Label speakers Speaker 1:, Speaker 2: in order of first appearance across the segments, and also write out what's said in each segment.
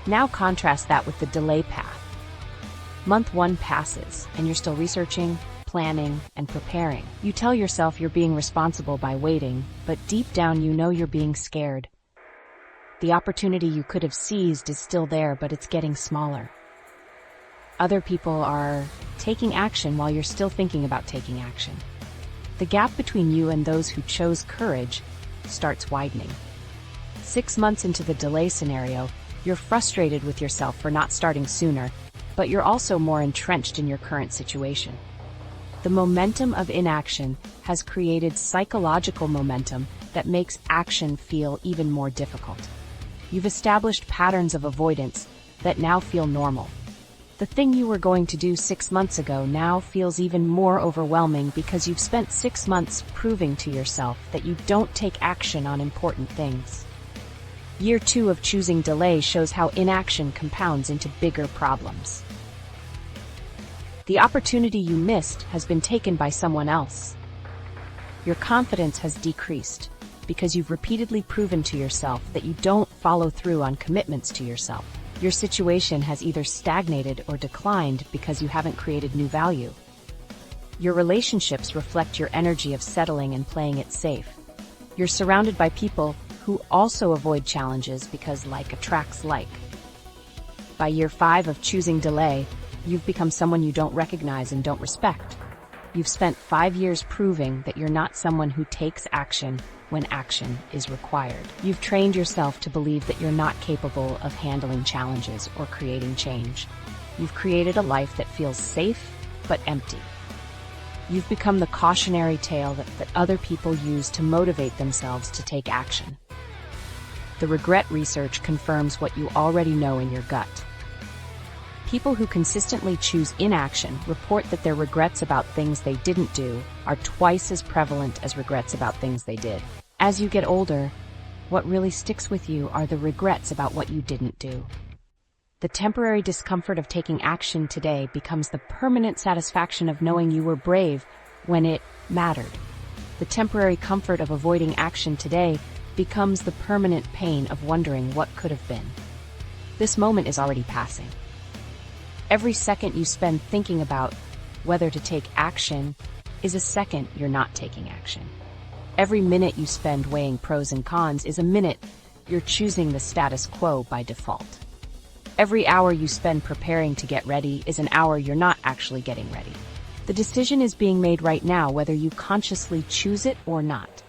Speaker 1: Now contrast that with the delay path. Month 1 passes, and you're still researching, planning, and preparing. You tell yourself you're being responsible by waiting, but deep down you know you're being scared. The opportunity you could have seized is still there, but it's getting smaller. Other people are taking action while you're still thinking about taking action. The gap between you and those who chose courage starts widening. 6 months into the delay scenario, you're frustrated with yourself for not starting sooner, but you're also more entrenched in your current situation. The momentum of inaction has created psychological momentum that makes action feel even more difficult. You've established patterns of avoidance that now feel normal. The thing you were going to do 6 months ago now feels even more overwhelming because you've spent 6 months proving to yourself that you don't take action on important things. Year 2 of choosing delay shows how inaction compounds into bigger problems. The opportunity you missed has been taken by someone else. Your confidence has decreased because you've repeatedly proven to yourself that you don't follow through on commitments to yourself. Your situation has either stagnated or declined because you haven't created new value. Your relationships reflect your energy of settling and playing it safe. You're surrounded by people who also avoid challenges because like attracts like. By year 5 of choosing delay, you've become someone you don't recognize and don't respect. You've spent 5 years proving that you're not someone who takes action when action is required. You've trained yourself to believe that you're not capable of handling challenges or creating change. You've created a life that feels safe but empty. You've become the cautionary tale that other people use to motivate themselves to take action. The regret research confirms what you already know in your gut. People who consistently choose inaction report that their regrets about things they didn't do are twice as prevalent as regrets about things they did. As you get older, what really sticks with you are the regrets about what you didn't do. The temporary discomfort of taking action today becomes the permanent satisfaction of knowing you were brave when it mattered. The temporary comfort of avoiding action today becomes the permanent pain of wondering what could have been. This moment is already passing. Every second you spend thinking about whether to take action is a second you're not taking action. Every minute you spend weighing pros and cons is a minute you're choosing the status quo by default. Every hour you spend preparing to get ready is an hour you're not actually getting ready. The decision is being made right now whether you consciously choose it or not.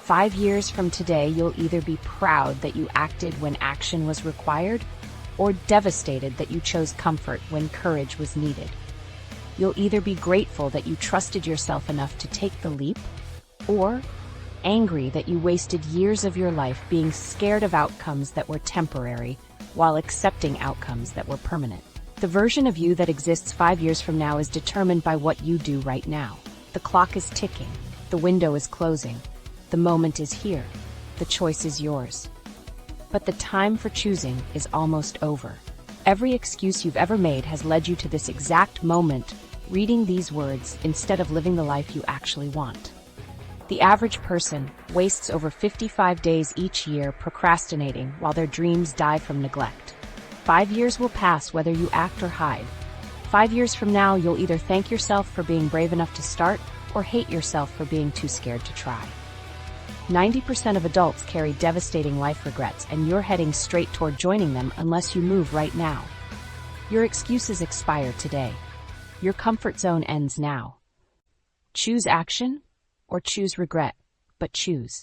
Speaker 1: 5 years from today, you'll either be proud that you acted when action was required, or devastated that you chose comfort when courage was needed. You'll either be grateful that you trusted yourself enough to take the leap, or angry that you wasted years of your life being scared of outcomes that were temporary while accepting outcomes that were permanent. The version of you that exists 5 years from now is determined by what you do right now. The clock is ticking. The window is closing. The moment is here. The choice is yours. But the time for choosing is almost over. Every excuse you've ever made has led you to this exact moment, reading these words instead of living the life you actually want. The average person wastes over 55 days each year procrastinating while their dreams die from neglect. 5 years will pass whether you act or hide. 5 years from now, you'll either thank yourself for being brave enough to start or hate yourself for being too scared to try. 90% of adults carry devastating life regrets, and you're heading straight toward joining them unless you move right now. Your excuses expire today. Your comfort zone ends now. Choose action or choose regret, but choose.